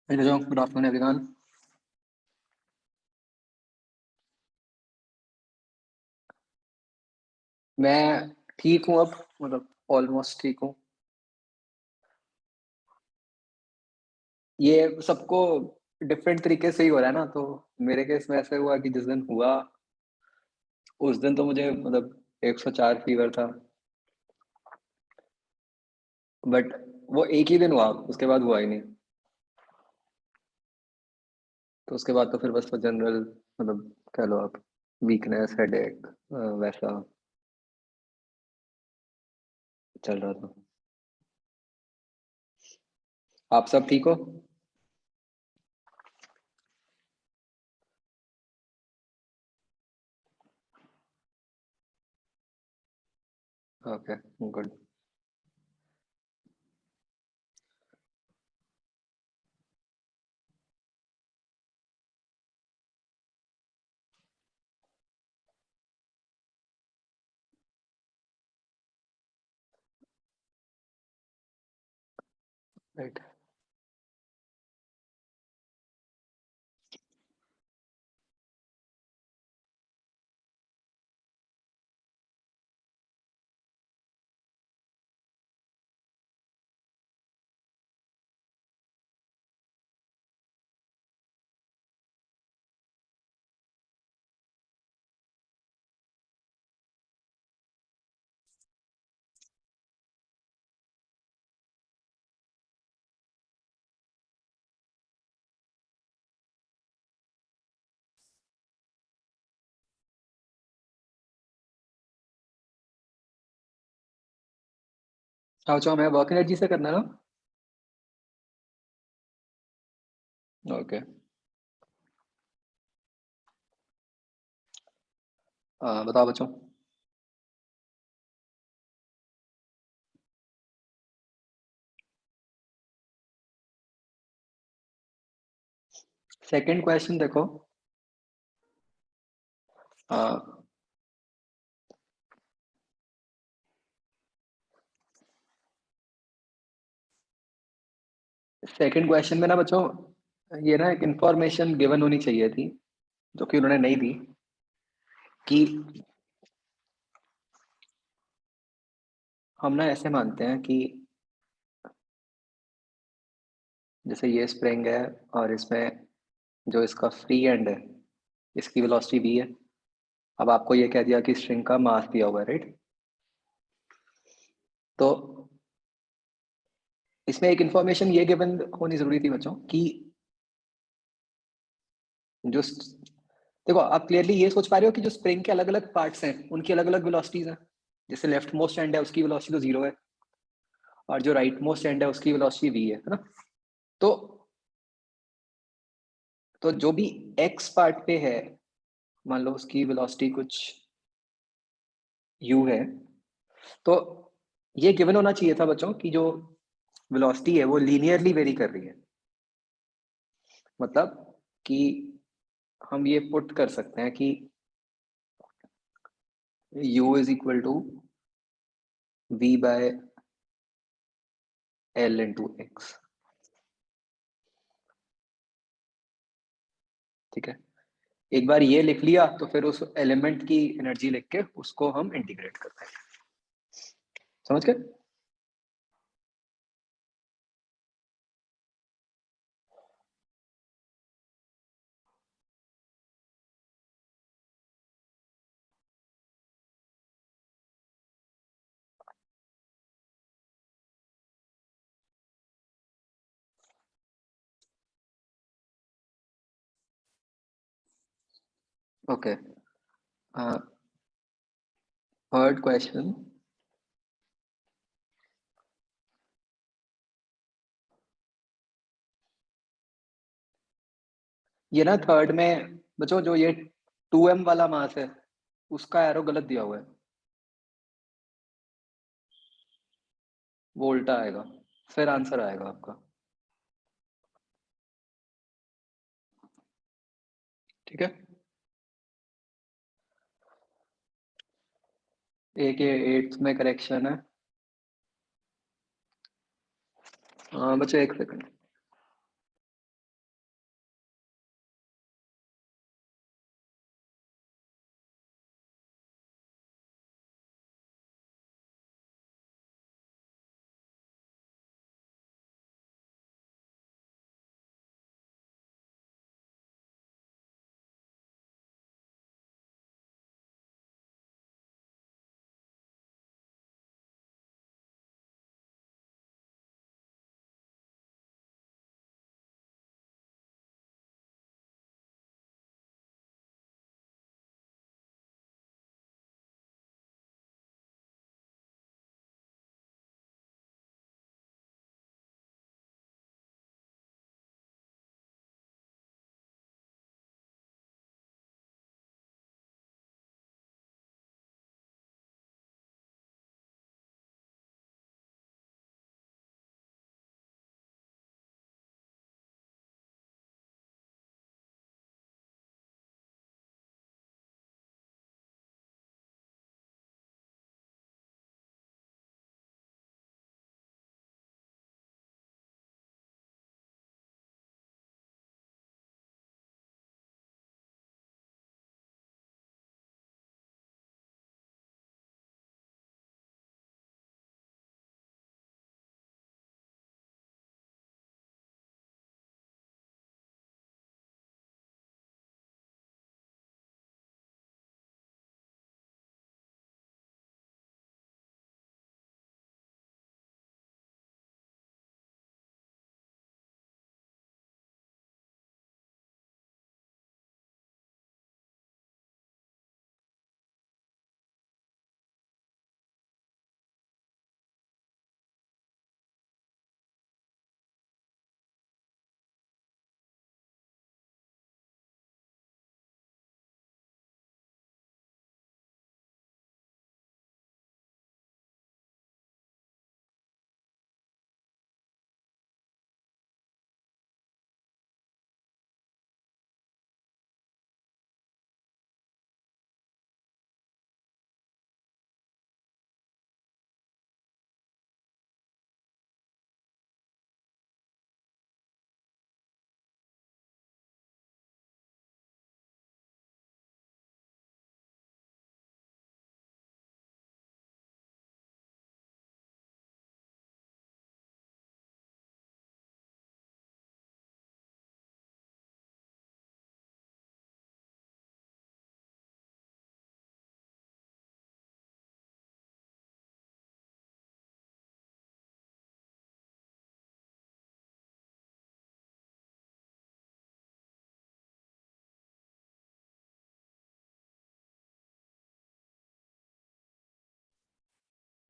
Hello, good afternoon, everyone. मैं ठीक हूँ अब, मतलब ऑलमोस्ट ठीक हूँ। ये सबको डिफरेंट तरीके से ही हो रहा है ना, तो मेरे केस में ऐसे हुआ कि जिस दिन हुआ, उस दिन तो मुझे मतलब 104 फीवर था, बट वो एक ही दिन हुआ, उसके बाद हुआ ही नहीं। तो उसके बाद तो फिर बस वो जनरल, मतलब कह लो आप, वीकनेस, हेडेक वैसा चल रहा था। आप सब ठीक हो? Okay, good. राइट। आओ चाहो, मैं वर्क एनर्जी से करना है ना। ओके। बताओ बच्चों। सेकंड क्वेश्चन देखो। सेकंड क्वेश्चन में ना बच्चों, ये ना एक इंफॉर्मेशन गिवन होनी चाहिए थी, जो कि उन्होंने नहीं दी। कि हम ना ऐसे मानते हैं कि जैसे ये स्प्रिंग है, और इसमें जो इसका फ्री एंड है, इसकी वेलोसिटी v है। अब आपको ये कह दिया कि स्ट्रिंग का मास दिया हुआ है, राइट? तो इसमें एक इंफॉर्मेशन ये गिवन होनी जरूरी थी बच्चों कि जो देखो, आप क्लियरली ये सोच पा रहे हो कि जो स्प्रिंग के अलग अलग पार्ट्स हैं, उनकी अलग अलग वेलोसिटीज हैं। जैसे लेफ्ट मोस्ट एंड है, उसकी वेलोसिटी तो 0 है, और जो राइट मोस्ट एंड है उसकी वेलोसिटी v है ना। तो जो भी x पार्ट पे है, मान लो उसकी वेलोसिटी कुछ u है, तो ये गिवन होना चाहिए था बच्चों कि जो वेलोसिटी है वो लीनियरली वेरी कर रही है। मतलब कि हम ये पुट कर सकते हैं कि u is equal to v by L into X. ठीक है, एक बार ये लिख लिया तो फिर उस एलिमेंट की एनर्जी लिख के उसको हम इंटीग्रेट करते हैं। समझ गए? ओके। Third question. ये ना थर्ड में बच्चों, जो ये 2m वाला मास है, उसका एरो गलत दिया हुआ है, वो उल्टा आएगा, फिर आंसर आएगा आपका। ठीक है। एक ये एट्थ में करेक्शन है। हाँ बच्चों, एक सेकंड।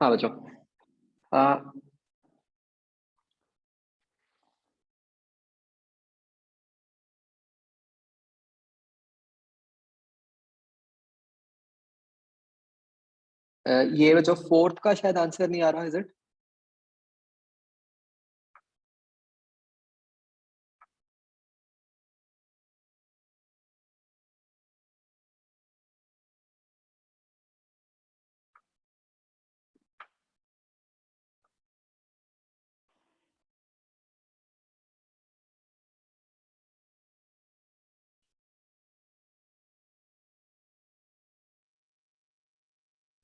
हाँ बच्चों। आ, ये बच्चों फोर्थ का शायद आंसर नहीं आ रहा, इज इट?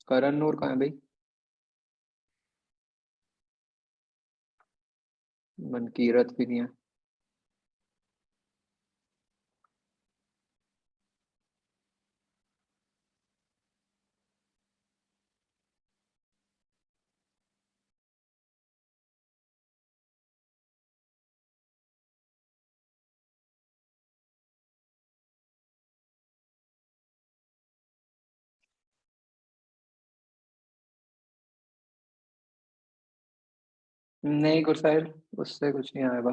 करण नूर कहाँ है भाई? मनकीरत भी नहीं है। नहीं गुरसाहिल, उससे कुछ नहीं आएगा।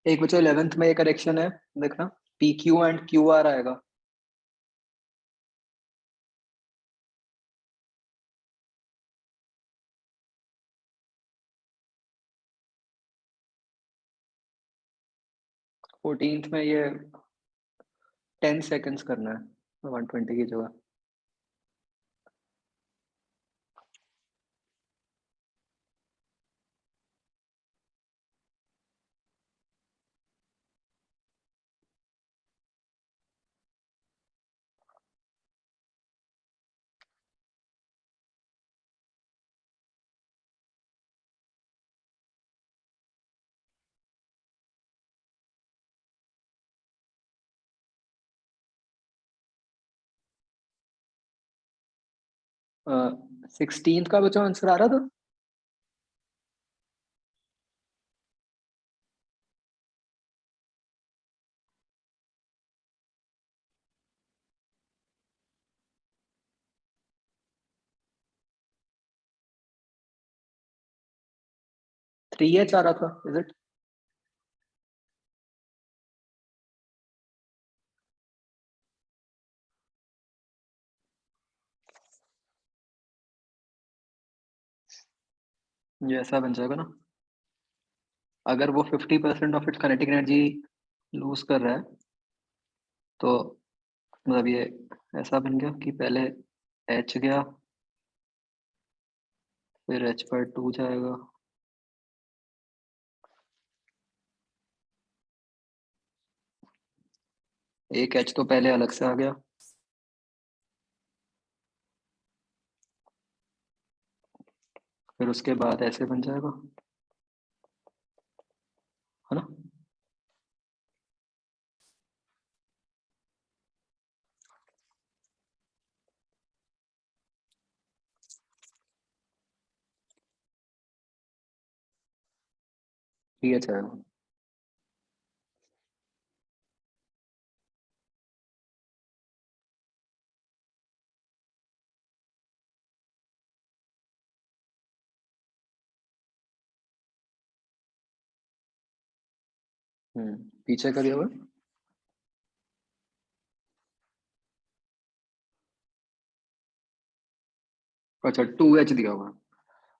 एक बच्चों 11th में ये करेक्शन है, देखना। P Q and Q R आएगा। 14th में ये 10 सेकेंड्स करना है 120 की जगह। सिक्सटींथ का बच्चों आंसर आ रहा था। 3H आ रहा था, इज इट? ये ऐसा बन जाएगा ना, अगर वो 50% of its kinetic energy lose कर रहा है, तो मतलब ये ऐसा बन गया कि पहले H गया, फिर H/2 जाएगा। एक H तो पहले अलग से आ गया, फिर उसके बाद ऐसे बन जाएगा, है ना? TH आएगा। पीछे का दिया हुआ है। अच्छा 2H दिया हुआ है।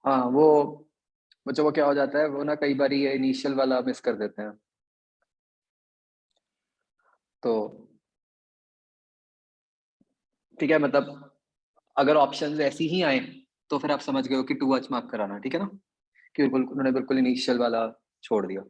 हाँ वो बच्चों को क्या हो जाता है, वो ना कई बार ये इनिशियल वाला मिस कर देते हैं। तो ठीक है, मतलब अगर ऑप्शंस ऐसी ही आए तो फिर आप समझ गए हो कि 2H मार्क कराना, ठीक है ना? कि बिल्कुल उन्होंने बिल्कुल इनिशियल वाला छोड़ दिया।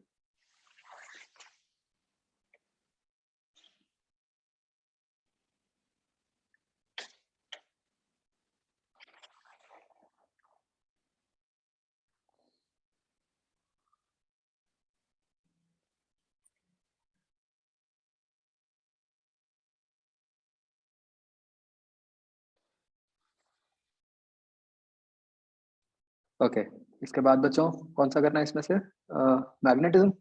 ओके, इसके बाद बच्चों कौन सा करना है इसमें से? मैग्नेटिज्म,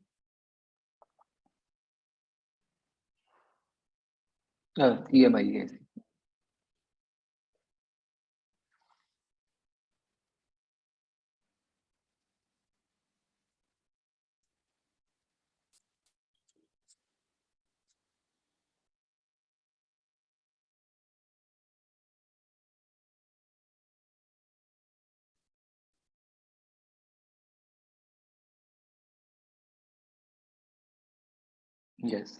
ईएमआई है। यस।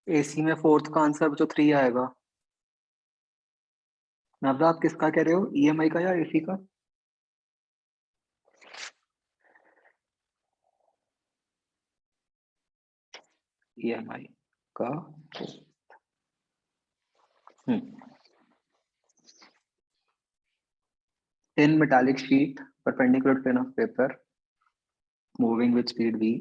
एसी में फोर्थ का आंसर जो 3 आएगा। नवरा आप किसका कह रहे हो, ईएमआई का या एसी का? ईएमआई का। Hmm. In metallic sheet perpendicular plane of paper moving with speed v।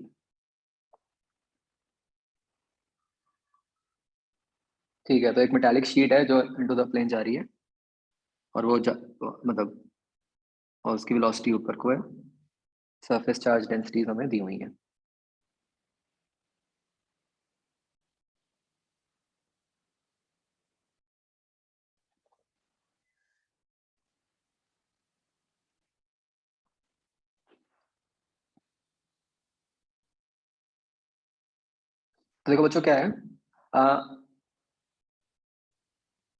ठीक है, तो एक मेटालिक शीट है जो इनटू द प्लेन जा रही है, और मतलब और उसकी वेलोसिटी ऊपर को है। सरफेस चार्ज डेंसिटीज हमें दी हुई है। तो देखो बच्चों क्या है, आ,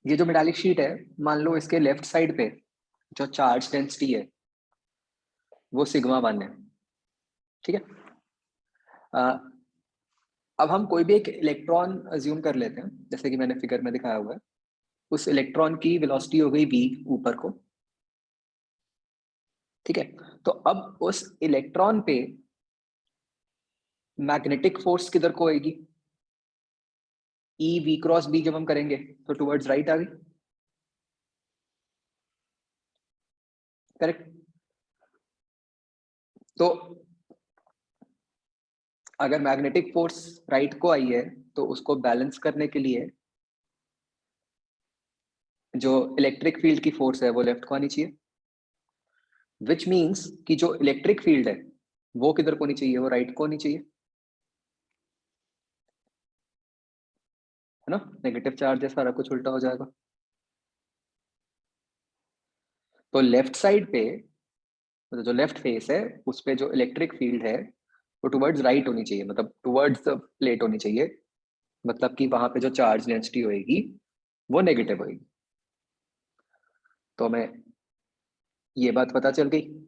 ये जो मेटालिक शीट है, मान लो इसके लेफ्ट साइड पे जो चार्ज डेंसिटी है वो सिग्मा 1 है। ठीक है। आ, अब हम कोई भी एक इलेक्ट्रॉन अज्यूम कर लेते हैं, जैसे कि मैंने फिगर में दिखाया हुआ है। उस इलेक्ट्रॉन की वेलोसिटी हो गई v ऊपर को। ठीक है। तो अब उस इलेक्ट्रॉन पे मैग्नेटिक फोर्स किधर को होगी? ई वी क्रॉस बी जब हम करेंगे तो टुवर्ड्स राइट आ गई। करेक्ट। तो अगर मैग्नेटिक फोर्स राइट को आई है तो उसको बैलेंस करने के लिए जो इलेक्ट्रिक फील्ड की फोर्स है वो लेफ्ट को आनी चाहिए। विच मीन्स कि जो इलेक्ट्रिक फील्ड है वो किधर को होनी चाहिए, वो राइट को होनी चाहिए, है ना? नेगेटिव चार्ज है, सारा कुछ उल्टा हो जाएगा। तो लेफ्ट साइड पे, मतलब जो लेफ्ट फेस है उस पे जो इलेक्ट्रिक फील्ड है वो टुवर्ड्स राइट होनी चाहिए, मतलब टुवर्ड्स द प्लेट होनी चाहिए। मतलब कि वहां पे जो चार्ज डेंसिटी होगी वो नेगेटिव होगी। तो हमें ये बात पता चल गई।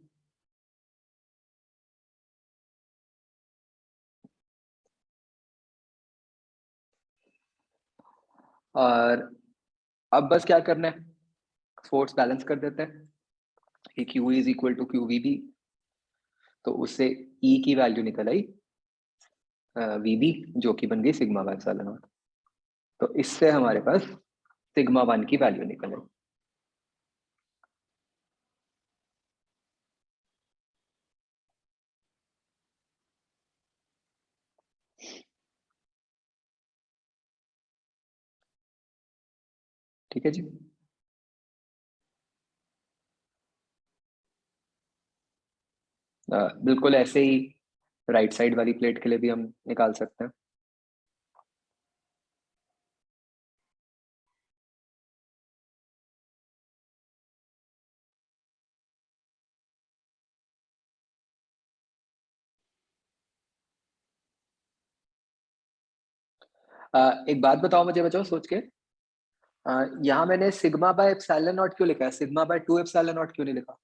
और अब बस क्या करना है, फोर्स बैलेंस कर देते हैं कि Q is equal to Q V B. तो उससे E की वैल्यू निकल आई वी बी, जो कि बन गई सिग्मा बाय एप्सिलॉन नॉट। तो इससे हमारे पास सिग्मा 1 की वैल्यू निकल आई। ठीक है जी। बिल्कुल ऐसे ही राइट साइड वाली प्लेट के लिए भी हम निकाल सकते हैं। एक बात बताओ मुझे, बचाओ सोच के। यहाँ मैंने सिग्मा बाय एप्सिलॉन नॉट क्यों लिखा है, सिग्मा बाय 2 एप्सिलॉन नॉट क्यों नहीं लिखा?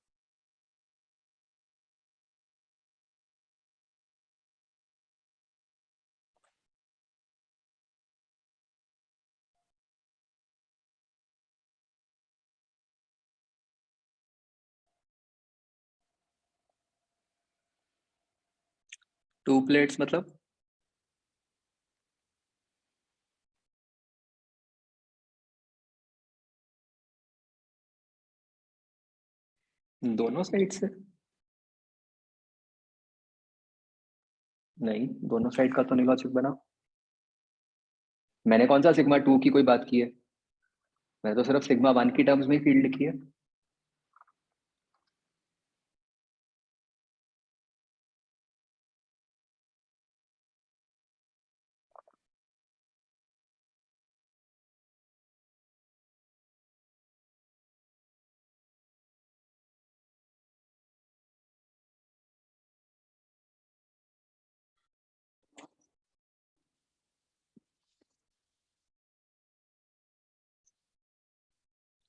टू प्लेट्स मतलब? दोनों साइड से? नहीं, दोनों साइड का तो नहीं लॉजिक बना। मैंने कौन सा सिग्मा टू की कोई बात की है? मैंने तो सिर्फ सिग्मा वन की टर्म्स में ही फील्ड लिखी है।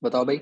बताओ भाई।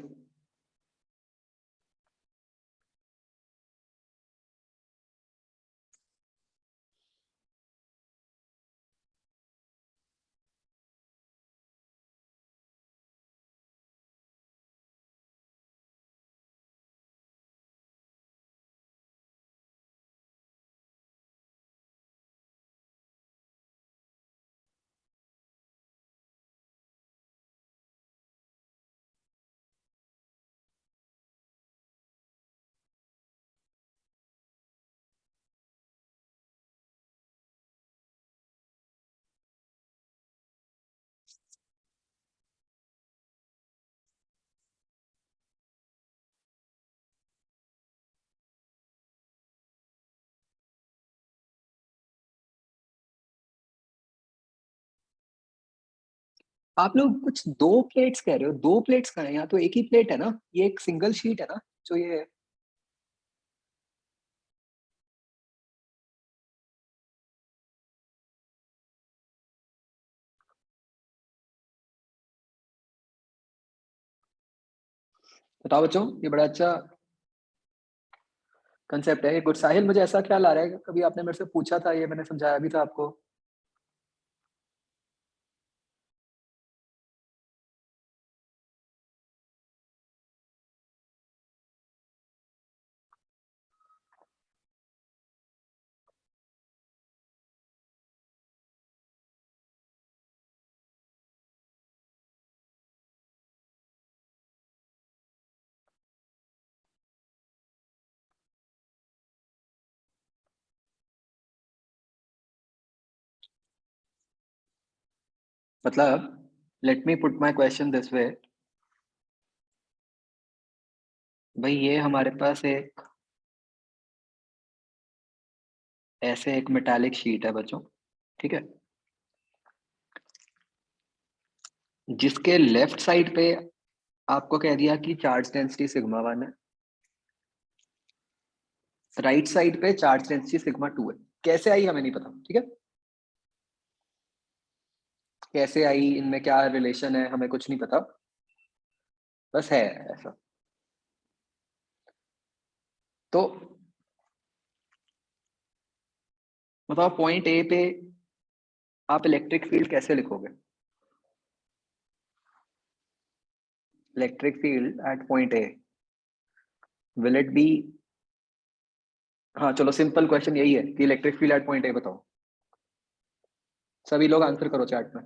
आप लोग कुछ दो प्लेट्स कह रहे हो, दो प्लेट्स कहाँ है? यहाँ तो एक ही प्लेट है ना, ये एक सिंगल शीट है ना जो ये है। बताओ बच्चों, ये बड़ा अच्छा कंसेप्ट है ये। गुड साहिल, मुझे ऐसा ख्याल आ रहा है कि कभी आपने मेरे से पूछा था, ये मैंने समझाया भी था आपको। मतलब, let me put my question this way. भाई ये हमारे पास एक ऐसे एक मेटालिक शीट है बच्चों, ठीक है, जिसके लेफ्ट साइड पे आपको कह दिया कि चार्ज डेंसिटी सिग्मा वन है, राइट साइड पे चार्ज डेंसिटी सिग्मा टू है। कैसे आई हमें नहीं पता, ठीक है। कैसे आई, इनमें क्या रिलेशन है, हमें कुछ नहीं पता, बस है ऐसा। तो बताओ, पॉइंट ए पे आप इलेक्ट्रिक फील्ड कैसे लिखोगे? Electric field at point A, will it be? हाँ चलो, सिंपल क्वेश्चन यही है कि electric field at point A बताओ। सभी लोग आंसर करो चैट में।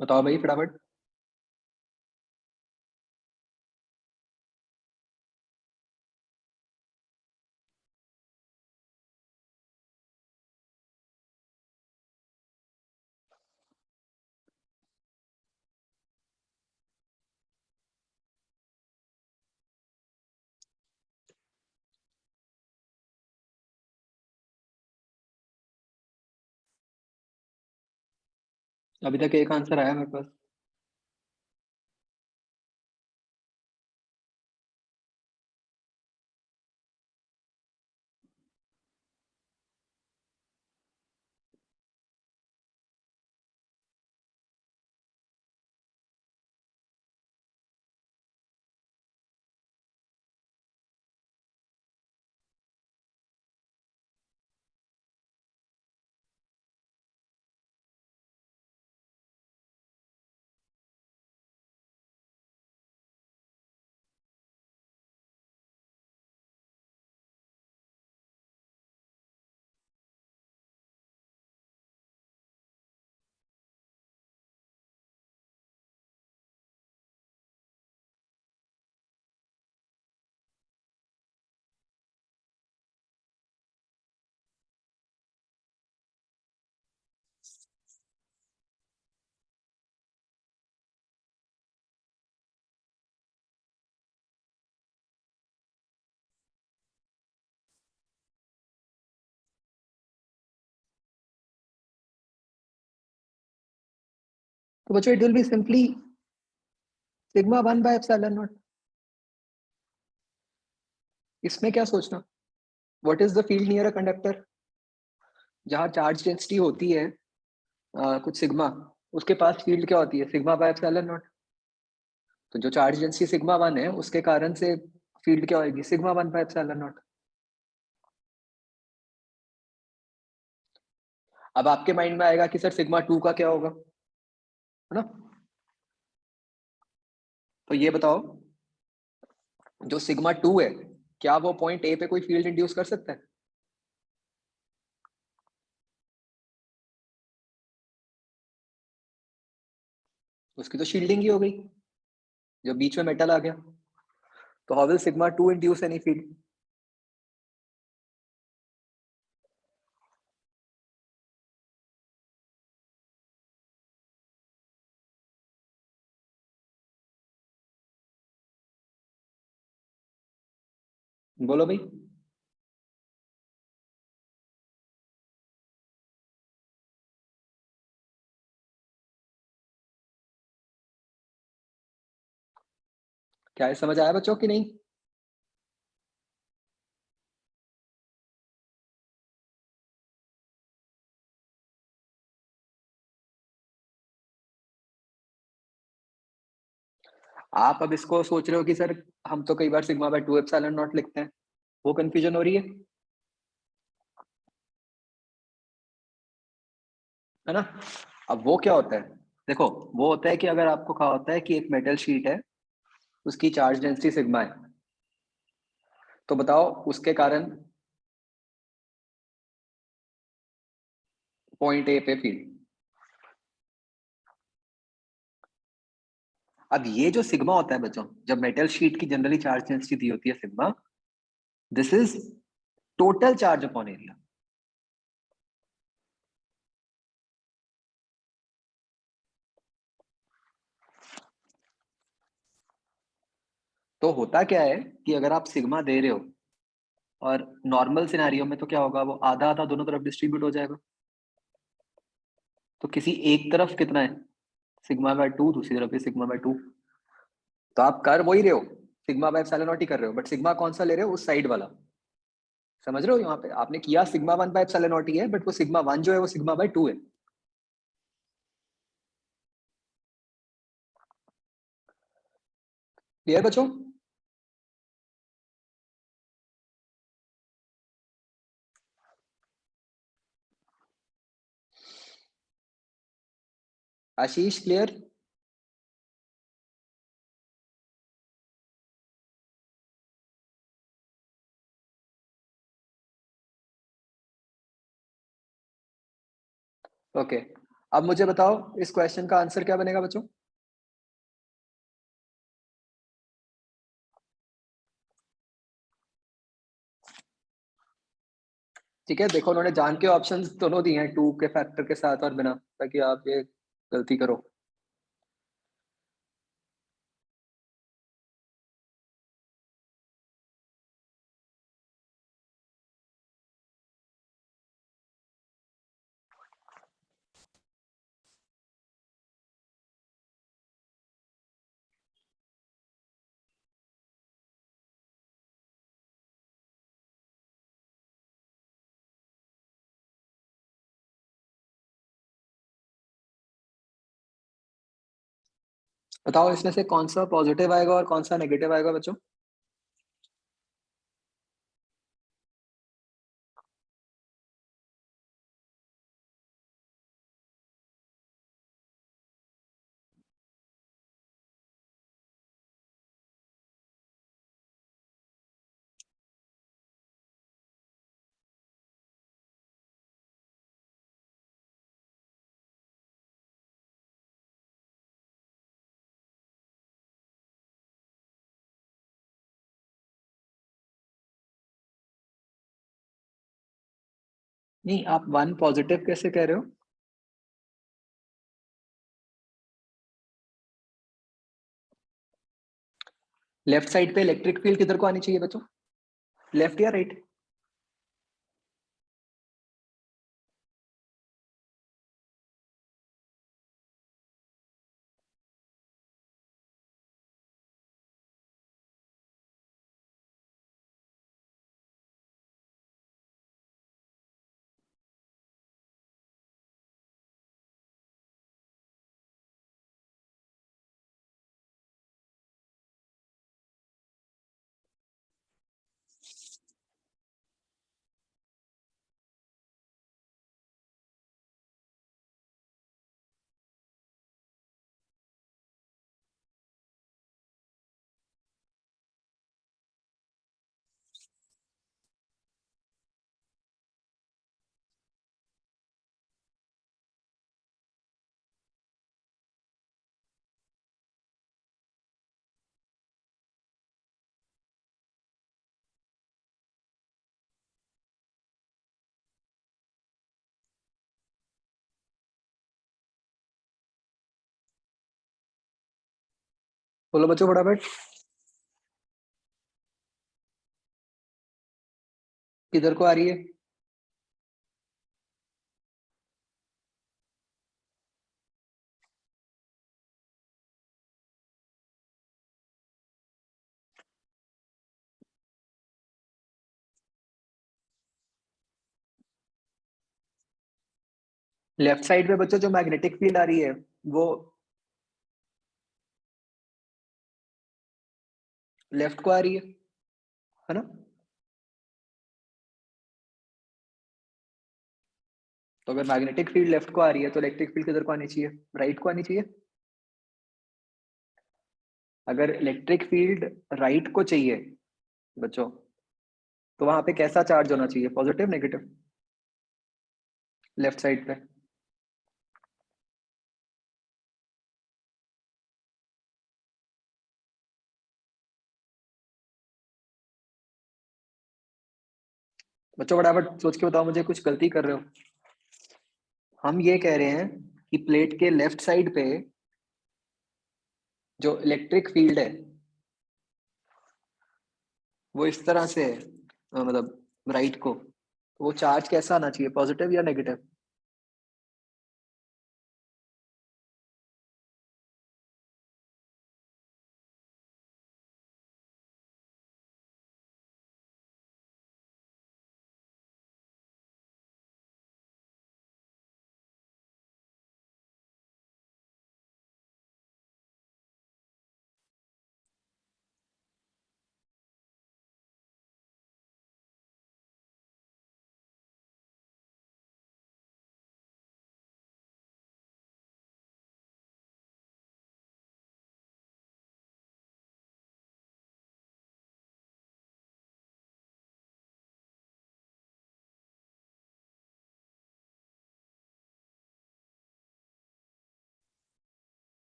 बताओ भाई फटाफट। अभी तक एक आंसर आया मेरे पास। तो बच्चों it will be simply sigma 1/ε0। इसमें क्या सोचना। What is the field near a conductor. जहां चार्ज डेंसिटी होती है कुछ सिग्मा, उसके पास फील्ड क्या होती है, सिग्मा/ε0। तो जो चार्ज डेंसिटी सिग्मा 1 है उसके कारण से फील्ड क्या होगी, सिग्मा 1/ε0। अब आपके माइंड में आएगा कि सर सिग्मा 2 का क्या होगा, है ना। तो ये बताओ, जो सिग्मा 2 है, क्या वो पॉइंट ए पे कोई फील्ड इंड्यूस कर सकता है। उसकी तो शील्डिंग ही हो गई, जो बीच में मेटल आ गया। तो how will sigma 2 induce any field. बोलो भाई। क्या ये समझ आया बच्चों कि नहीं। आप अब इसको सोच रहे हो कि सर हम तो कई बार सिग्मा/2 ε0 लिखते हैं, वो कंफ्यूजन हो रही है ना। अब वो क्या होता है, देखो, वो होता है कि अगर आपको कहा होता है कि एक मेटल शीट है, उसकी चार्ज डेंसिटी सिग्मा है, तो बताओ उसके कारण पॉइंट ए पे फील्ड। अब ये जो सिग्मा होता है बच्चों, जब मेटल शीट की जनरली चार्ज डेंसिटी दी होती है sigma, this is total charge upon area. तो होता क्या है कि अगर आप सिग्मा दे रहे हो, और नॉर्मल सिनेरियो में तो क्या होगा, वो आधा आधा दोनों तरफ डिस्ट्रीब्यूट हो जाएगा। तो किसी एक तरफ कितना है, सिग्मा/2, दूसरी तरफ भी सिग्मा/2। तो आप कर वही रहे हो, सिग्मा/ε0 ही कर रहे हो, बट सिग्मा कौन सा ले रहे हो, उस साइड वाला। समझ रहे हो, यहाँ पे आपने किया सिग्मा 1/ε0 ही है, बट वो सिग्मा 1 जो है वो सिग्मा/2 है। क्लियर बच्चों। आशीष क्लियर। ओके। अब मुझे बताओ इस क्वेश्चन का आंसर क्या बनेगा बच्चों। ठीक है, देखो उन्होंने जान के ऑप्शंस दोनों दिए हैं, 2 के फैक्टर के साथ और बिना, ताकि आप ये गलती करो। बताओ इसमें से कौन सा पॉजिटिव आएगा और कौन सा नेगेटिव आएगा बच्चों? नहीं, आप वन पॉजिटिव कैसे कह रहे हो? लेफ्ट साइड पे इलेक्ट्रिक फील्ड किधर को आनी चाहिए बच्चों? लेफ्ट या राइट? बोलो बच्चों फटाफट। किधर को आ रही है? लेफ्ट साइड पे बच्चों जो मैग्नेटिक फील्ड आ रही है वो लेफ्ट को आ रही है ना? तो अगर मैग्नेटिक फील्ड लेफ्ट को आ रही है तो इलेक्ट्रिक फील्ड किधर को आनी चाहिए? राइट को आनी चाहिए। अगर इलेक्ट्रिक फील्ड राइट को चाहिए बच्चों, तो वहां पे कैसा चार्ज होना चाहिए, पॉजिटिव नेगेटिव? लेफ्ट साइड पे। बच्चों फटाफट सोच के बताओ, मुझे कुछ गलती कर रहे हो? हम ये कह रहे हैं कि प्लेट के लेफ्ट साइड पे जो इलेक्ट्रिक फील्ड है वो इस तरह से है, मतलब राइट को, तो वो चार्ज कैसा आना चाहिए, पॉजिटिव या नेगेटिव?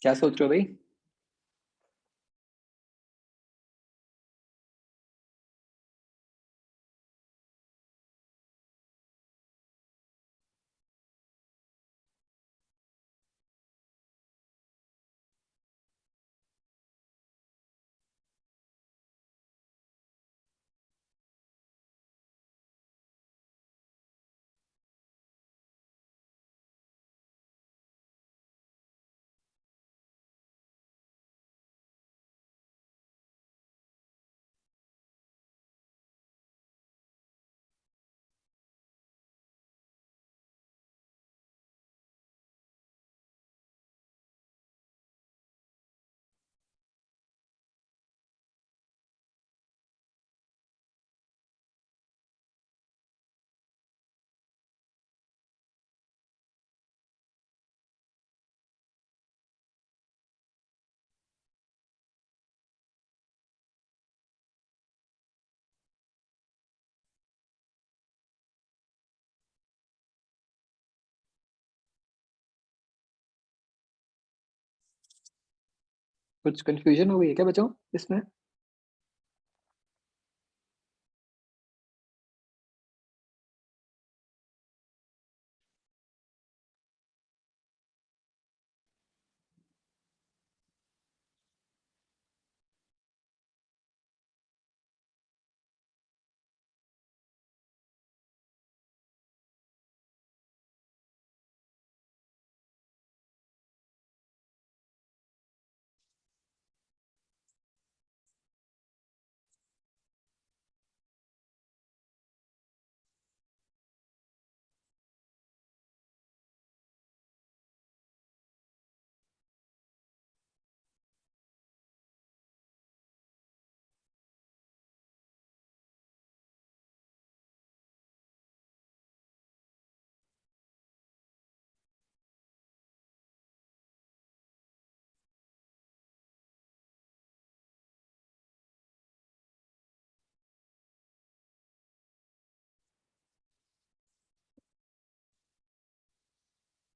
क्या सोच रहे हो भाई? कुछ कंफ्यूजन हो गई है क्या बच्चों इसमें?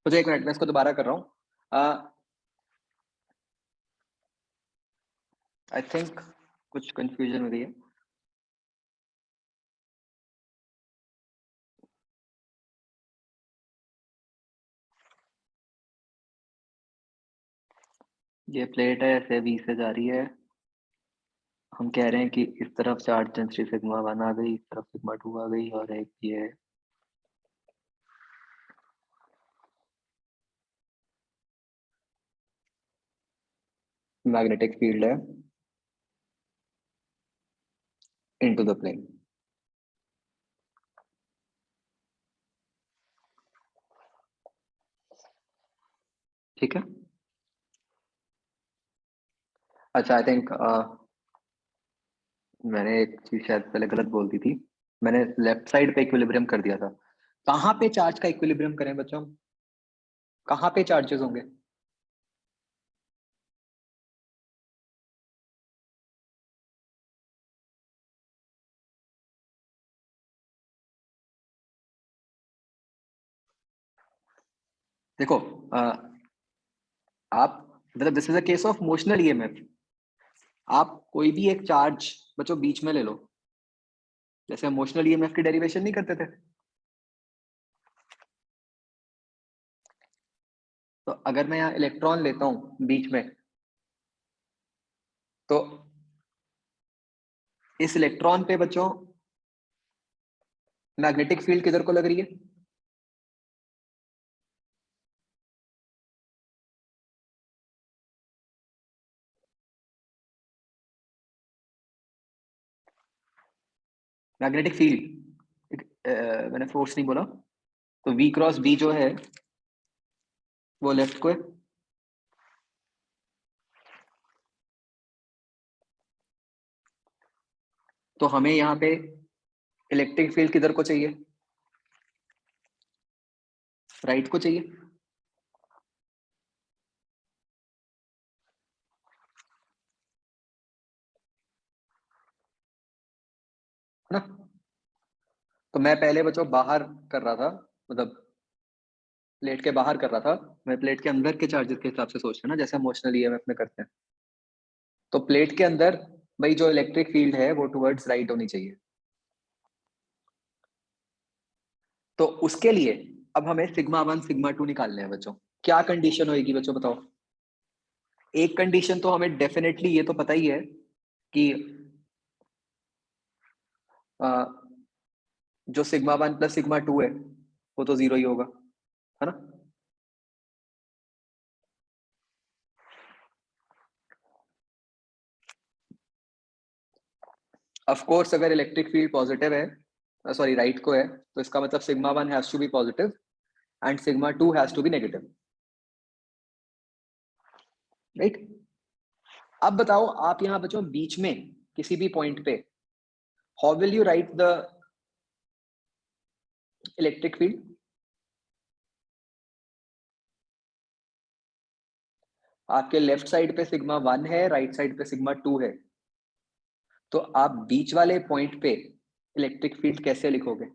मुझे एक मिनट, मैं इसको दोबारा कर रहा हूँ। आई थिंक कुछ कंफ्यूजन हो रही है। ये प्लेट है, ऐसे बी से जा रही है। हम कह रहे हैं कि इस तरफ चार्ज डेंसिटी सिग्मा 1 आ गई, इस तरफ सिग्मा 2 आ गई, और एक ये मैग्नेटिक फील्ड है इनटू द प्लेन। ठीक है। अच्छा, आई थिंक मैंने एक चीज शायद पहले गलत बोल दी थी। मैंने लेफ्ट साइड पे इक्विलिब्रियम कर दिया था। कहाँ पे चार्ज का इक्विलिब्रियम करें बच्चों? कहाँ पे चार्जेस होंगे? देखो, आप मतलब this is a case of motional EMF. आप कोई भी एक चार्ज बच्चों बीच में ले लो, जैसे हम मोशनल ईएमएफ की डेरिवेशन नहीं करते थे। तो अगर मैं यहाँ इलेक्ट्रॉन लेता हूँ बीच में, तो इस इलेक्ट्रॉन पे बच्चों मैग्नेटिक फील्ड किधर को लग रही है? मैग्नेटिक फील्ड, मैंने फोर्स नहीं बोला। तो V क्रॉस B जो है वो लेफ्ट को है। तो हमें यहाँ पे इलेक्ट्रिक फील्ड किधर को चाहिए? राइट को चाहिए, है ना? तो मैं पहले बच्चों बाहर कर रहा था, मतलब प्लेट के बाहर कर रहा था। मैं प्लेट के अंदर के चार्जेस के हिसाब से सोच रहा ना, जैसे हम मोशनल ईएमएफ में करते हैं। तो प्लेट के अंदर भाई जो इलेक्ट्रिक फील्ड है वो टुवर्ड्स राइट होनी चाहिए। तो उसके लिए अब हमें सिग्मा 1 सिग्मा 2 निकालने हैं बच्चों। क्या कंडीशन होगी बच्चों बताओ? एक कंडीशन तो हमें डेफिनेटली ये तो पता ही है कि अ, जो सिग्मा 1 प्लस सिग्मा 2 है वो तो जीरो ही होगा, है ना? ऑफ कोर्स अगर इलेक्ट्रिक फील्ड पॉजिटिव है, सॉरी राइट को है, तो इसका मतलब sigma 1 has to be positive and sigma 2 has to be negative, right? अब बताओ आप यहाँ बच्चों बीच में किसी भी पॉइंट पे, how will you right the electric field? आपके लेफ्ट साइड पे सिग्मा 1 है, राइट साइड पे सिग्मा 2 है। तो आप बीच वाले पॉइंट पे इलेक्ट्रिक फील्ड कैसे लिखोगे?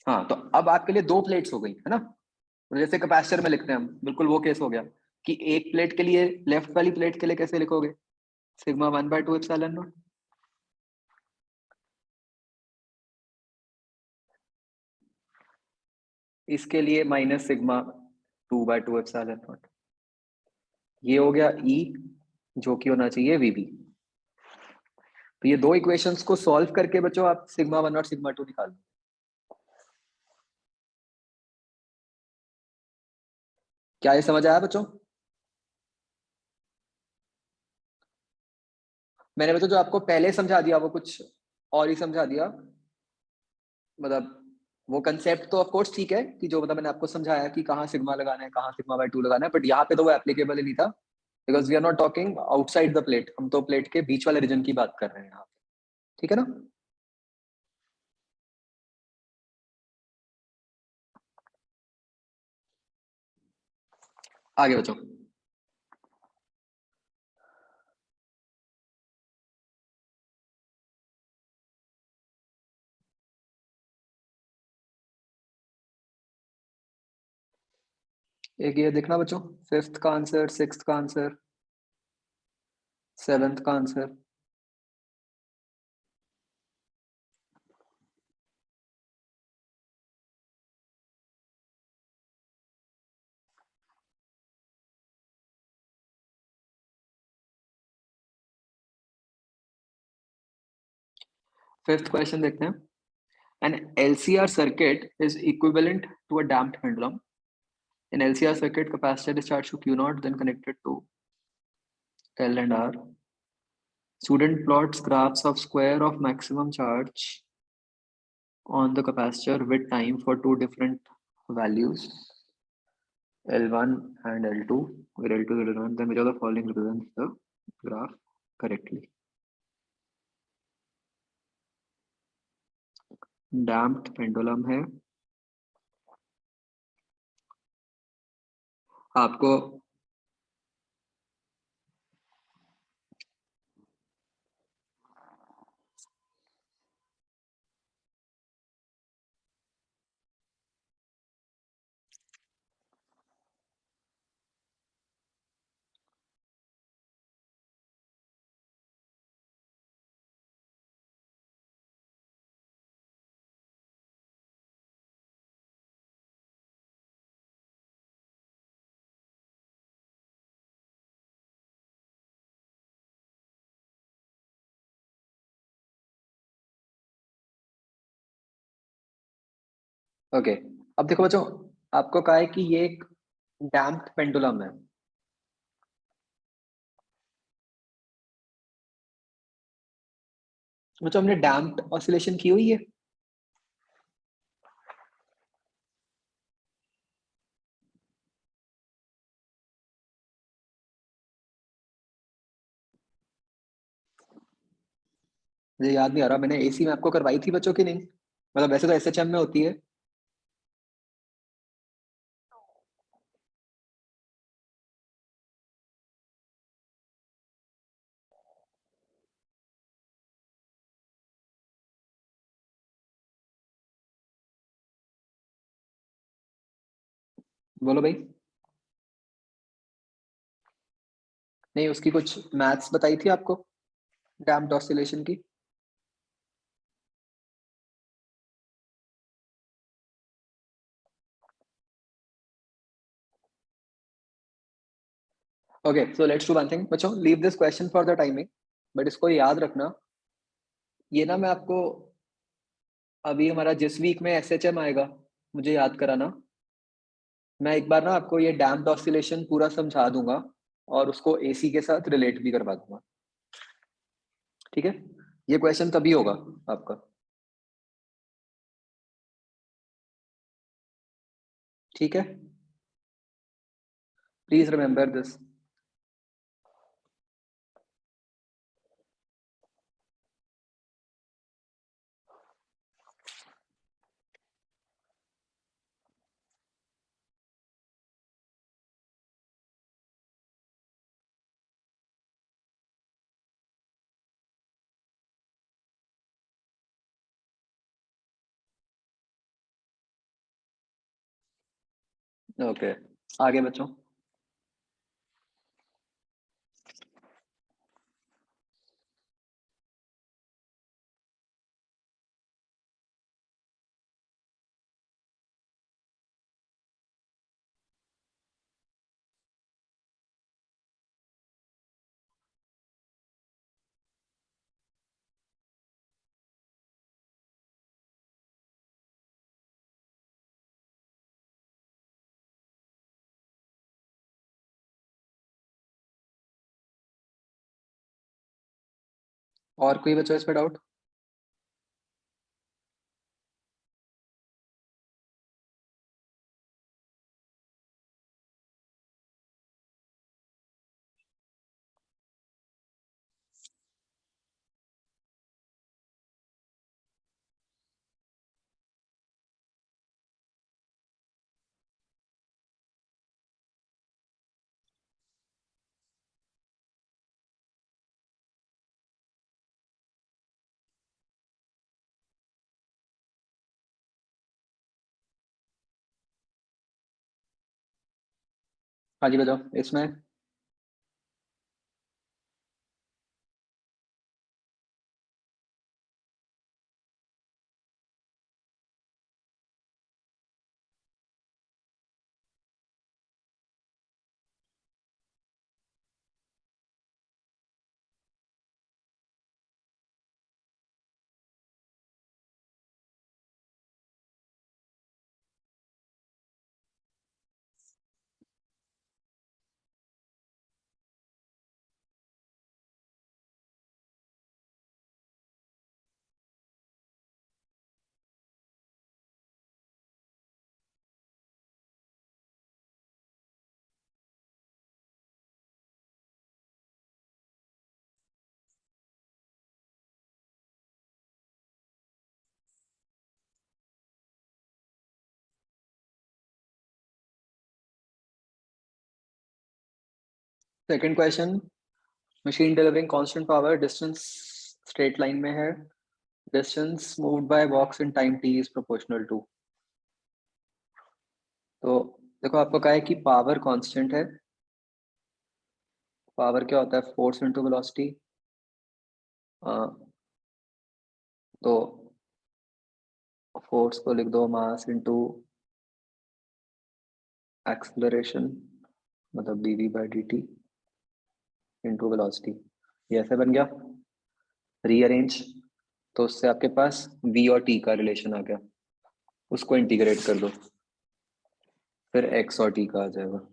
हाँ, तो अब आपके लिए दो प्लेट्स हो गई है ना। तो जैसे कैपेसिटर में लिखते हैं हम, बिल्कुल वो केस हो गया कि एक प्लेट के लिए, लेफ्ट वाली प्लेट के लिए कैसे लिखोगे, सिग्मा 1/2 एप्सिलॉन नॉट। इसके लिए माइनस सिग्मा 2/2 एप्सिलॉन नॉट। ये हो गया ई, जो कि होना चाहिए वीबी। तो ये दो इक्वेशंस को सॉल्व करके बच्चों आप सिग्मा 1 और सिग्मा 2 निकाल लो। क्या ये समझ आया बच्चों? मैंने बच्चों जो आपको पहले समझा दिया वो कुछ और ही समझा दिया। मतलब वो कंसेप्ट तो ऑफ कोर्स ठीक है कि जो मतलब मैंने आपको समझाया कि कहाँ सिग्मा लगाना है, कहाँ सिग्मा/2 लगाना है, बट यहाँ पे तो वो एप्लीकेबल ही नहीं था, because we are not talking outside the plate, हम तो प्लेट के बीच वाले रीजन की बात कर रहे हैं यहाँ पे। ठीक है ना। आगे बच्चों। एक ये देखना बच्चों, फिफ्थ का आंसर, सिक्स्थ का आंसर, सेवेंथ का आंसर। फिफ्थ क्वेश्चन देखते हैं। An LCR circuit is equivalent to a damped pendulum. In LCR circuit, capacitor is charged to Q naught, then connected to L and R. Student plots graphs of square of maximum charge on the capacitor with time for two different values, L1 and L2, where L2 is L1. Then which of the following represents the graph correctly? Damped pendulum है आपको। Okay, अब देखो बच्चों, आपको कहा है कि ये एक डैम्प्ड पेंडुलम है। बच्चों हमने डैम्प्ड ऑसिलेशन की हुई है। मुझे याद नहीं आ रहा, मैंने एसी में आपको करवाई थी बच्चों की नहीं? मतलब वैसे तो एसएचएम में होती है। बोलो भाई। नहीं, उसकी कुछ मैथ्स बताई थी आपको डैम्प्ड ऑसिलेशन की। Okay, so let's do one thing बच्चों, leave this question for the timing, but इसको याद रखना। ये ना मैं आपको अभी हमारा जिस वीक में एसएचएम आएगा, मुझे याद कराना। मैं एक बार ना आपको ये डैम्प्ड ऑसिलेशन पूरा समझा दूंगा और उसको एसी के साथ रिलेट भी करवा दूंगा। ठीक है, ये क्वेश्चन तभी होगा आपका। ठीक है, प्लीज रिमेंबर दिस। ओके, आगे बच्चों। और कोई बच्चों इस पे डाउट? हाँ जी बताओ इसमें। Second question, machine delivering constant power, distance straight line में है, distance moved by box in time T is proportional to. तो देखो आपको कहा है कि पावर कांस्टेंट है। पावर क्या होता है? Force into velocity. तो फोर्स को लिख दो मास इनटू एक्सेलरेशन, मतलब dv by dt into velocity. ये ऐसे बन गया। रीअरेंज, तो उससे आपके पास v और t का रिलेशन आ गया, उसको इंटीग्रेट कर दो, फिर x और t का आ जाएगा।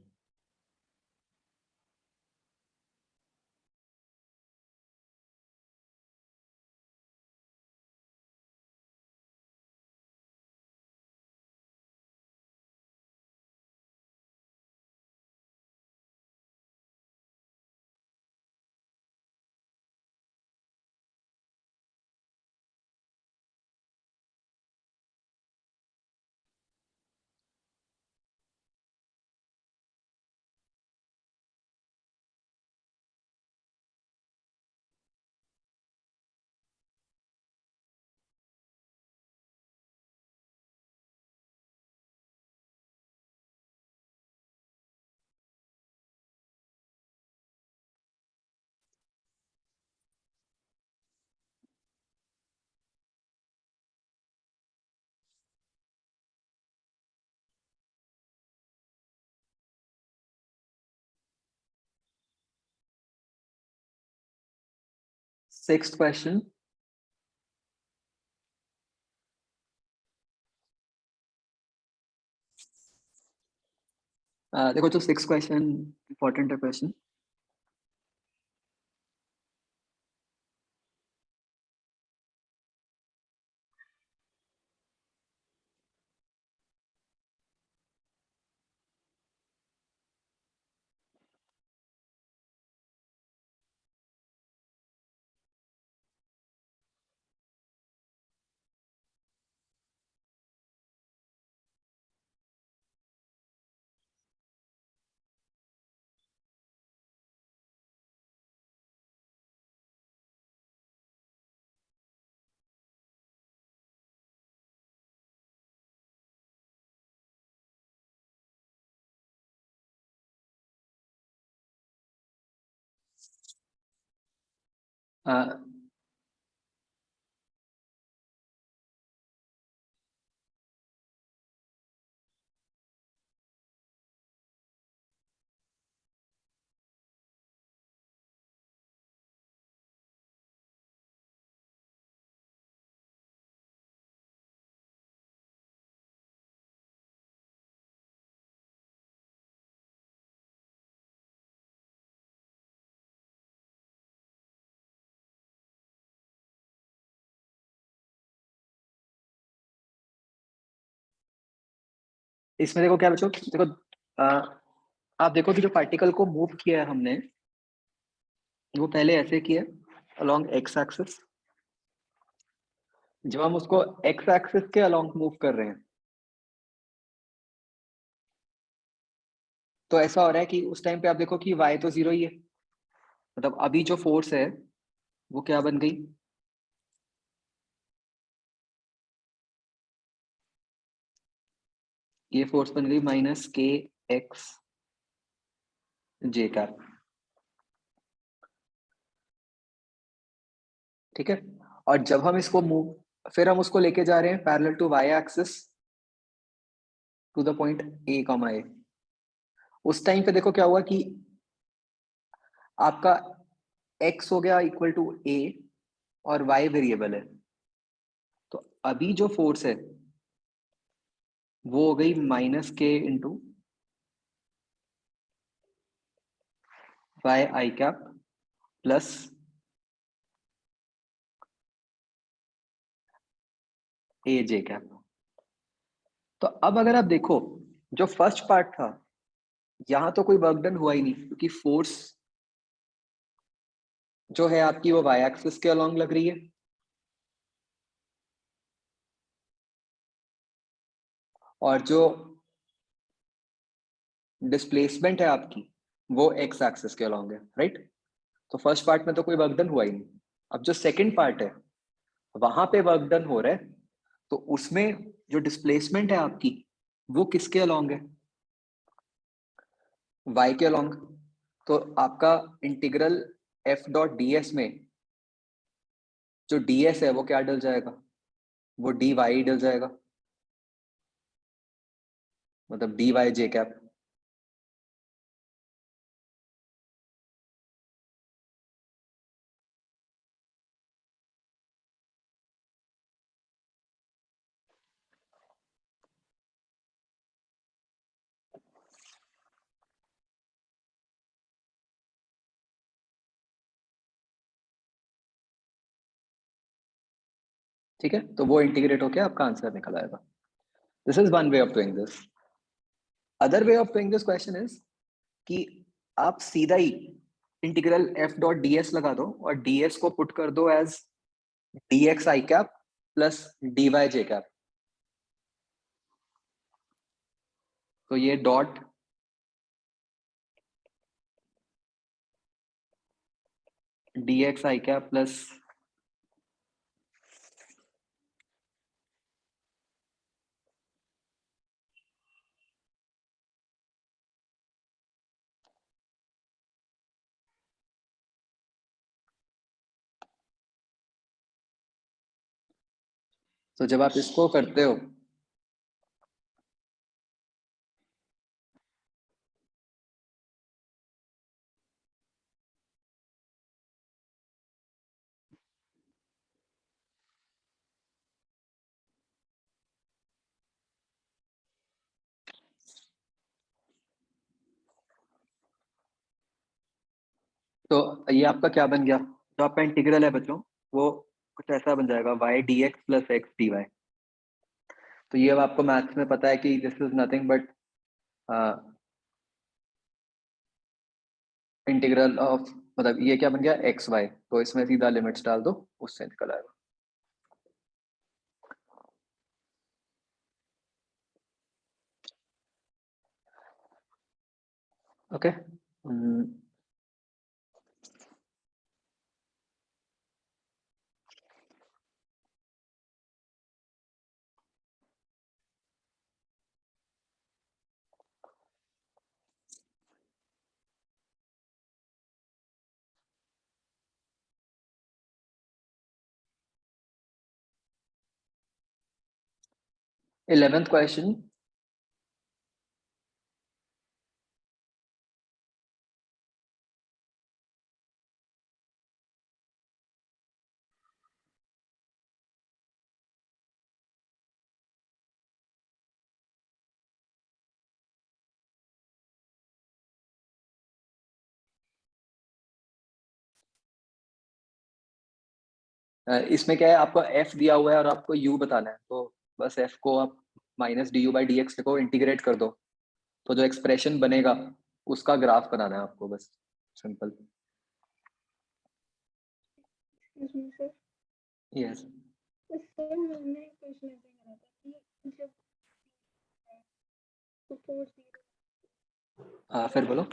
6th क्वेश्चन, देखो जो 6th क्वेश्चन इंपॉर्टेंट है क्वेश्चन। इसमें देखो क्या बच्चों, देखो आप देखो कि जो पार्टिकल को मूव किया है हमने, वो पहले ऐसे किया अलोंग एक्स एक्सिस। जब हम उसको एक्स एक्सिस के अलोंग मूव कर रहे हैं, तो ऐसा हो रहा है कि उस टाइम पे आप देखो कि y तो 0 ही है, मतलब अभी जो फोर्स है वो क्या बन गई, ये फोर्स बन गई माइनस के एक्स जे कैप। ठीक है। और जब हम इसको मूव, फिर हम उसको लेके जा रहे हैं parallel to Y axis to the point A comma A. उस टाइम पे देखो क्या हुआ कि आपका x हो गया इक्वल टू a और y वेरिएबल है, तो अभी जो फोर्स है वो हो गई माइनस के इंटू वाई आई कैप प्लस ए जे कैप। तो अब अगर आप देखो, जो फर्स्ट पार्ट था, यहां तो कोई वर्क डन हुआ ही नहीं, क्योंकि फोर्स जो है आपकी वो वाई एक्सिस के अलोंग लग रही है, और जो डिस्प्लेसमेंट है आपकी वो एक्स एक्सिस के अलोंग है, राइट। तो फर्स्ट पार्ट में तो कोई वर्क डन हुआ ही नहीं। अब जो सेकंड पार्ट है वहां पे वर्क डन हो रहा है, तो उसमें जो डिस्प्लेसमेंट है आपकी वो किसके अलोंग है, y के अलोंग। तो आपका integral F dot D S में जो ds है वो क्या डल जाएगा, वो dy डल जाएगा, मतलब dy जे कैप। ठीक है, तो वो इंटीग्रेट होके आपका आंसर निकल आएगा। This is one way of doing this. Other way of doing this question is कि आप सीधा ही integral F dot D S लगा दो और ds को पुट कर दो as dx I cap plus dy J cap. तो ये dot dx I cap plus, तो जब आप इसको करते हो तो ये आपका क्या बन गया, जो आपका इंटीग्रल है बच्चों, वो कुछ ऐसा बन जाएगा y dx plus X D Y. तो ये अब आपको मैथ्स में पता है कि this is nothing but integral of, मतलब ये क्या बन गया एक्स वाई, तो इसमें सीधा लिमिट्स डाल दो, उससे निकल आएगा। ओके। 11th क्वेश्चन, इसमें क्या है, आपको f दिया हुआ है और आपको u बताना है, तो बस f को आप minus D you by D x को इंटीग्रेट कर दो, तो जो एक्सप्रेशन बनेगा उसका ग्राफ बनाना है आपको, बस सिंपल। सर यस, सर मैंने क्वेश्चन ऐसे करा था कि जब सपोज फिर बोलो।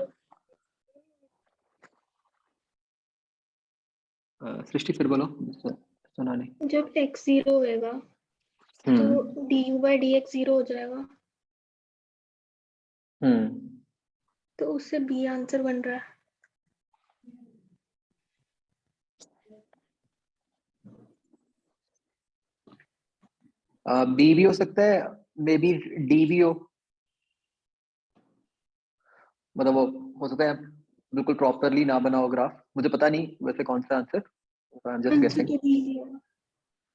सृष्टि फिर बोलो, सुना नहीं। जब x 0 होएगा तो D you by D x 0 हो जाएगा, तो उससे b आंसर बन रहा है। बी भी हो सकता है, मे बी डी भी हो, मतलब वो हो सकता है बिल्कुल प्रॉपरली ना बना हो ग्राफ, मुझे पता नहीं वैसे कौन सा answer, I am just answer गेसिंग। तो b ही होगा,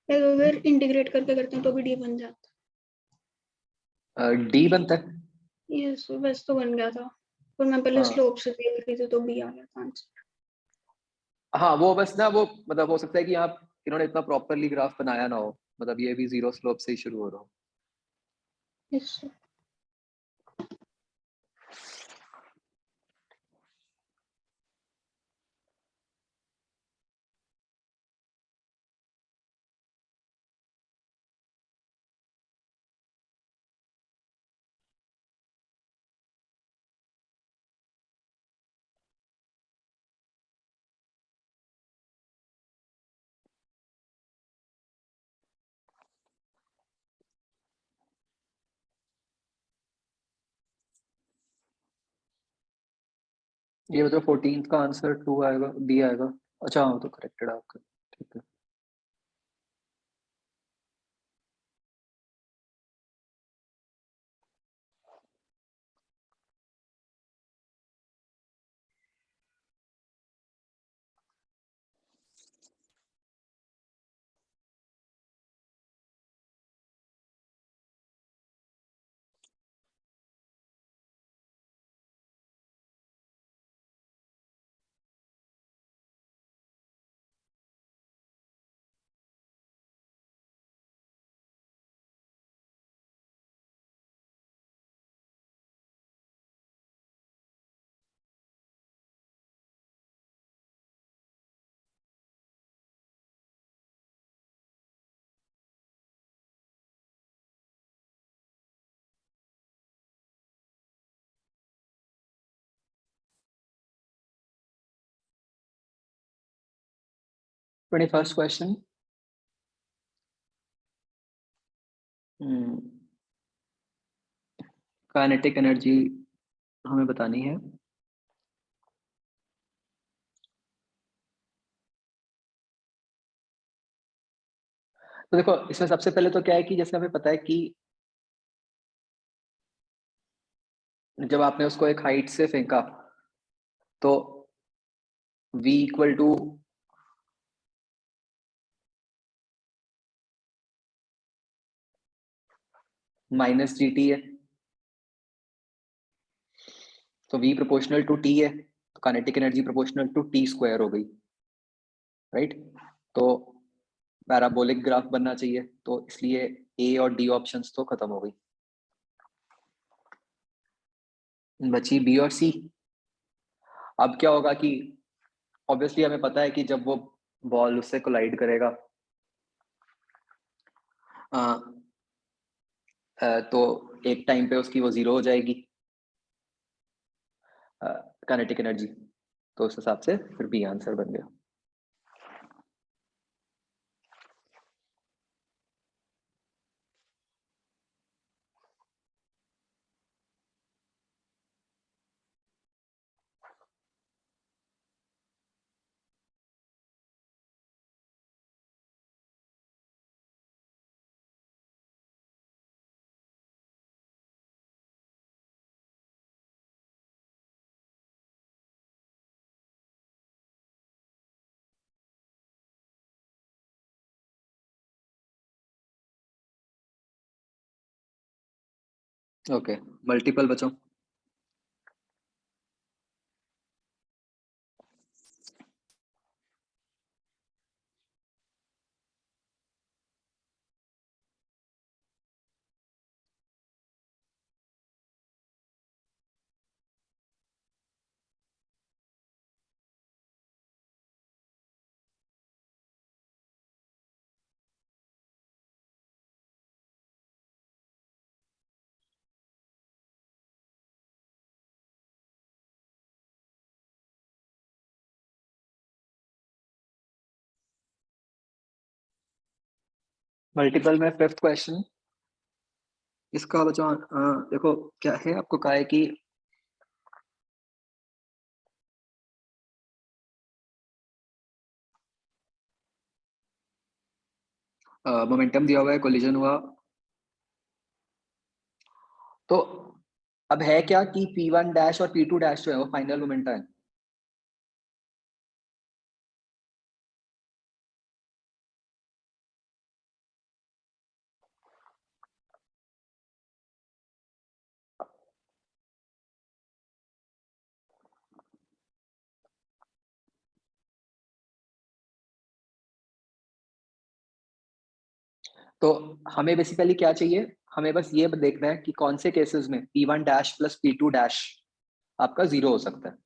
अगर इंटीग्रेट करके करते हैं तो भी d बन जाता डी बनता है। है। यस वैसे तो बन गया था, पर मैं पहले हाँ स्लोप से देख रही थी तो b आ गया था आंसर। हाँ, वो बस ना, वो मतलब हो सकता है कि आप इन्होंने इतना प्रॉपरली ग्राफ बनाया ना हो, मतलब ये भी जीरो स्लोप से ही शुरू हो रहा हो। यस ये मतलब 14th का आंसर 2 आएगा, बी आएगा। अच्छा हाँ, तो करेक्टेड है आपका, ठीक है। Twenty first question, kinetic energy हमें बतानी है। तो देखो इसमें सबसे पहले तो क्या है कि जैसे हमें पता है कि जब आपने उसको एक हाइट से फेंका तो v equal to minus G T है, तो v प्रोपोर्शनल टू t है, तो kinetic energy proportional to T square हो गई, राइट। तो पैराबोलिक ग्राफ बनना चाहिए, तो इसलिए ए और डी ऑप्शंस तो खत्म हो गई, बची बी और सी। अब क्या होगा कि ऑब्वियसली हमें पता है कि जब वो बॉल उससे कोलाइड करेगा तो एक टाइम पे उसकी वो जीरो हो जाएगी काइनेटिक एनर्जी, तो उस हिसाब से फिर बी आंसर बन गया। ओके, मल्टीपल बचो। मल्टीपल में फिफ्थ क्वेश्चन इसका बच्चों देखो क्या है, आपको कहा है कि मोमेंटम दिया हुआ है, कोलिजन हुआ, तो अब है क्या कि P1 डैश और P2 डैश जो है वो फाइनल मोमेंटम है। तो हमें बेसिकली क्या चाहिए, हमें बस ये देखना है कि कौन से केसेस में P1 dash plus P2 dash आपका 0 हो सकता है।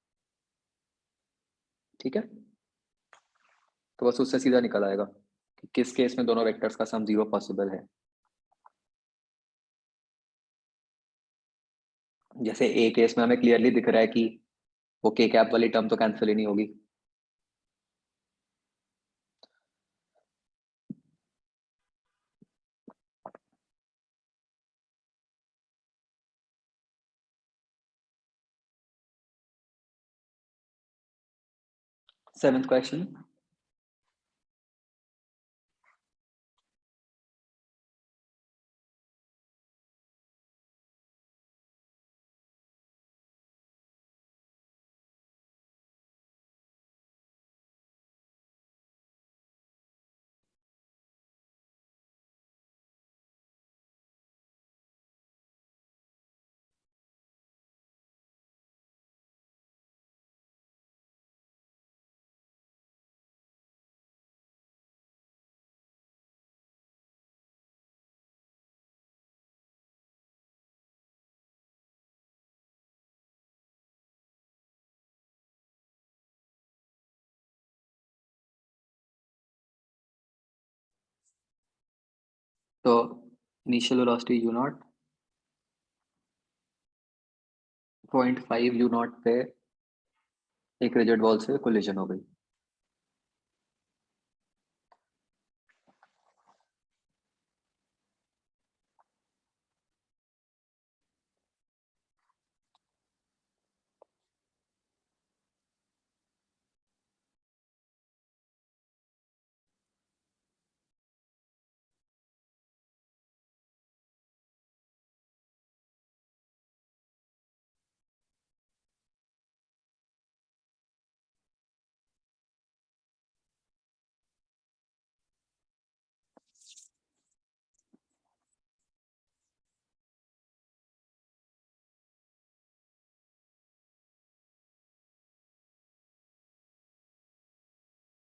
ठीक है, तो बस उससे सीधा निकल आएगा कि किस केस में दोनों वेक्टर्स का सम 0 पॉसिबल है। जैसे ए केस में हमें क्लियरली दिख रहा है कि वो के कैप वाली टर्म तो कैंसिल ही नहीं होगी। सेवेंथ क्वेश्चन, तो इनिशियल वेलोसिटी u0 0.5 u0 पे एक रिजिड वॉल से कोलिजन हो गई।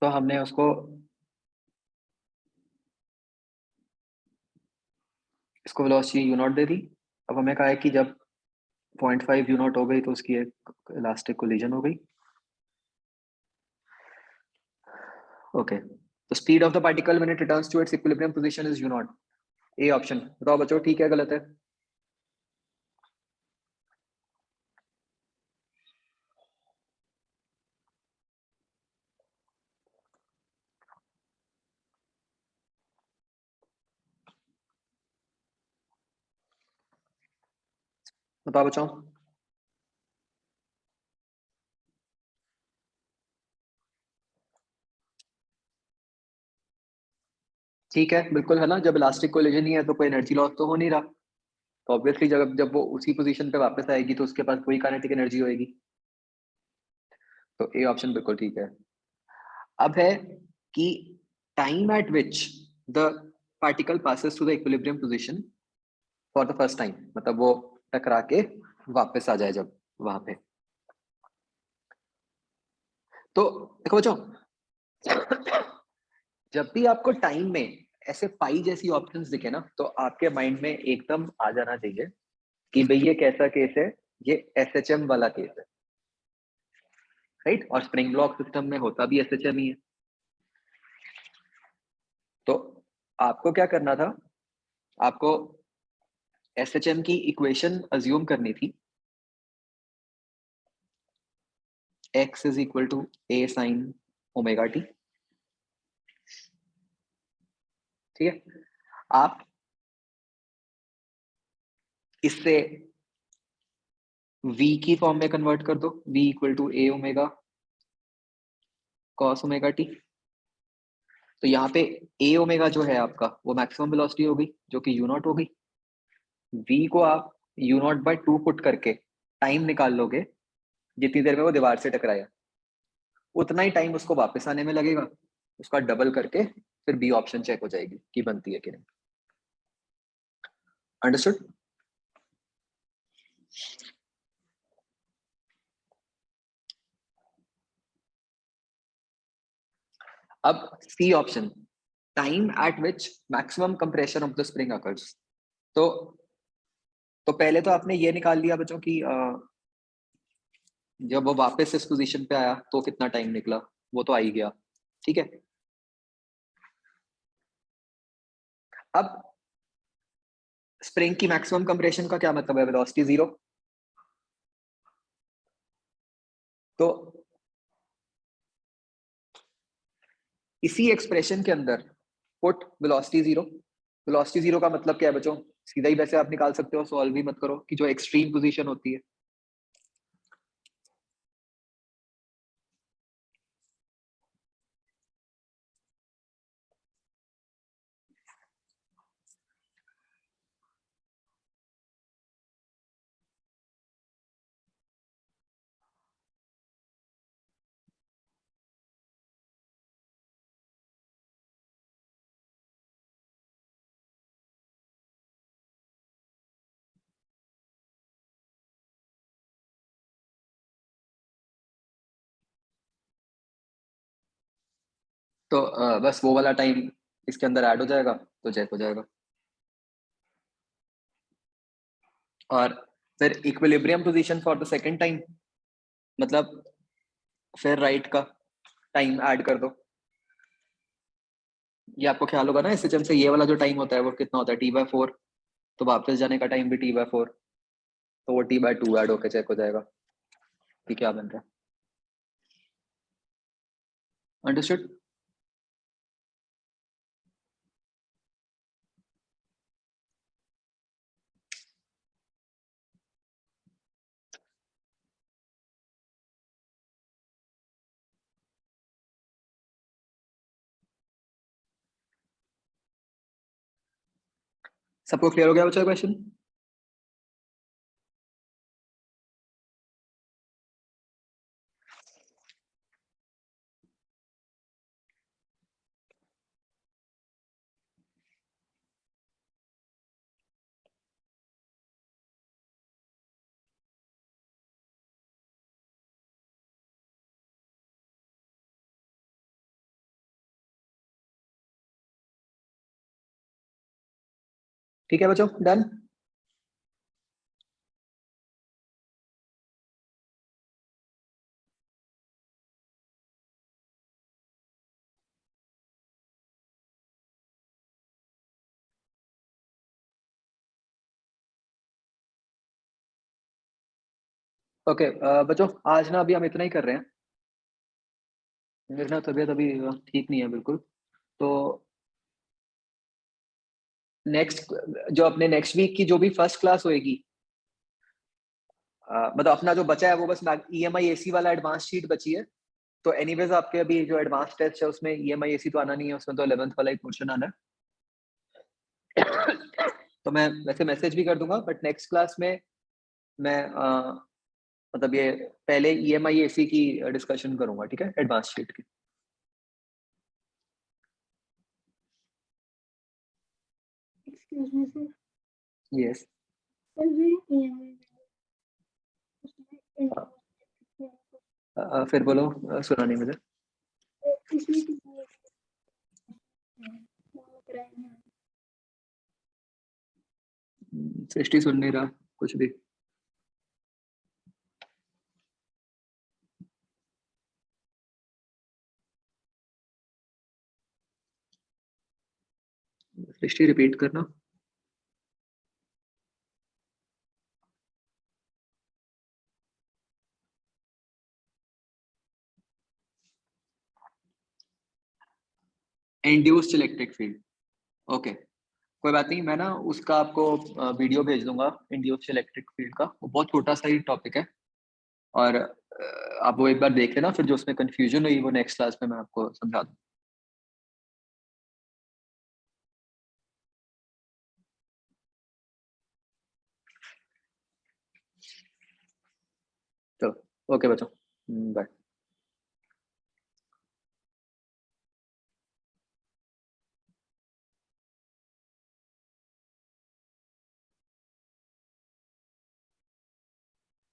तो हमने उसको इसको वेलोसिटी u0 दे दी। अब हमें कहा है कि जब 0.5 u0 हो गई तो उसकी एक इलास्टिक कोलिजन हो गई। ओके, तो speed of the particle when it returns to its equilibrium position is u0। A option, बताओ बच्चों ठीक है गलत है? बताओ बच्चों। ठीक है, बिल्कुल है ना, जब इलास्टिक कोलिजन ही है तो कोई एनर्जी लॉस तो हो नहीं रहा, तो ऑब्वियसली जब जब वो उसी पोजीशन पे वापस आएगी तो उसके पास कोई काइनेटिक एनर्जी होएगी। तो ए ऑप्शन बिल्कुल ठीक है। अब है कि time at which the particle passes to the equilibrium position for the first time, मतलब वो टकरा के वापस आ जाए जब वहां पे। तो देखो बच्चों, जब भी आपको टाइम में ऐसे पाई जैसी ऑप्शंस दिखे ना, तो आपके माइंड में एकदम आ जाना चाहिए कि भाई ये कैसा केस है, ये एसएचएम वाला केस है, राइट। और स्प्रिंग ब्लॉक सिस्टम में होता भी एसएचएम ही है। तो आपको क्या करना था, आपको एसएचएम की इक्वेशन अज्यूम करनी थी, x is equal to a sine omega T, ठीक है। आप इससे v की फॉर्म में कन्वर्ट कर दो, v equal to a omega cos omega T. तो यहाँ पे a ओमेगा जो है आपका, वो मैक्सिमम वेलोसिटी होगी जो कि u नॉट होगी। v को आप u नॉट बाय 2 पुट करके टाइम निकाल लोगे, जितनी देर में वो दीवार से टकराया उतना ही टाइम उसको वापस आने में लगेगा। उसका डबल करके फिर बी ऑप्शन चेक हो जाएगी कि बनती है कि नहीं। अंडरस्टूड? अब C option, time at which maximum compression of the spring occurs. तो पहले तो आपने ये निकाल लिया बच्चों कि जब वो वापस इस पोजीशन पे आया तो कितना टाइम निकला, वो तो आ ही गया, ठीक है। अब स्प्रिंग की मैक्सिमम कंप्रेशन का क्या मतलब है, वेलोसिटी 0। तो इसी एक्सप्रेशन के अंदर पुट वेलोसिटी 0। वेलोसिटी 0 का मतलब क्या है बच्चों, सीधा ही वैसे आप निकाल सकते हो, सॉल्व भी मत करो, कि जो एक्सट्रीम पोजीशन होती है। तो बस वो वाला टाइम इसके अंदर ऐड हो जाएगा तो चेक हो जाएगा। और फिर equilibrium position for the second time, मतलब फिर राइट का टाइम ऐड कर दो। ये आपको ख्याल होगा ना, एसएचएम से ये वाला जो टाइम होता है वो कितना होता है, t/4। तो वापस जाने का टाइम भी t/4, तो वो t/2 ऐड होकर चेक हो जाएगा कि क्या बन रहा है। अंडरस्टूड? सबको क्लियर हो गया बच्चा क्वेश्चन? ठीक है बच्चों, डन। ओके बच्चों, आज ना अभी हम इतना ही कर रहे हैं, मेरी ना तबीयत अभी ठीक नहीं है बिल्कुल। तो नेक्स्ट, जो अपने नेक्स्ट वीक की जो भी फर्स्ट क्लास होएगी, मतलब अपना जो बचा है वो बस ईएमआई एसी वाला एडवांस शीट बची है। तो एनीवेज आपके अभी जो एडवांस टेस्ट है उसमें ईएमआई एसी तो आना नहीं है, उसमें तो 11th वाला ही पोर्शन आना है। तो मैं वैसे मैसेज भी कर दूंगा, बट नेक्स्ट क्लास में मैं मतलब ये पहले ईएमआई एसी की डिस्कशन करूंगा, ठीक है, एडवांस शीट की। Excuse me sir, yes. फिर बोलो, सुना नहीं मुझे। सृष्टि सुन नहीं रहा कुछ भी। सृष्टि रिपीट करना। इंड्यूस्ड इलेक्ट्रिक फील्ड, ओके, कोई बात नहीं, मैं ना उसका आपको वीडियो भेज दूंगा इंड्यूस्ड इलेक्ट्रिक फील्ड का, वो बहुत छोटा सा ही टॉपिक है। और आप वो एक बार देख लेना, फिर जो उसमें कंफ्यूजन हुई वो नेक्स्ट क्लास में मैं आपको समझा दूँ। तो ओके बच्चों, बाय।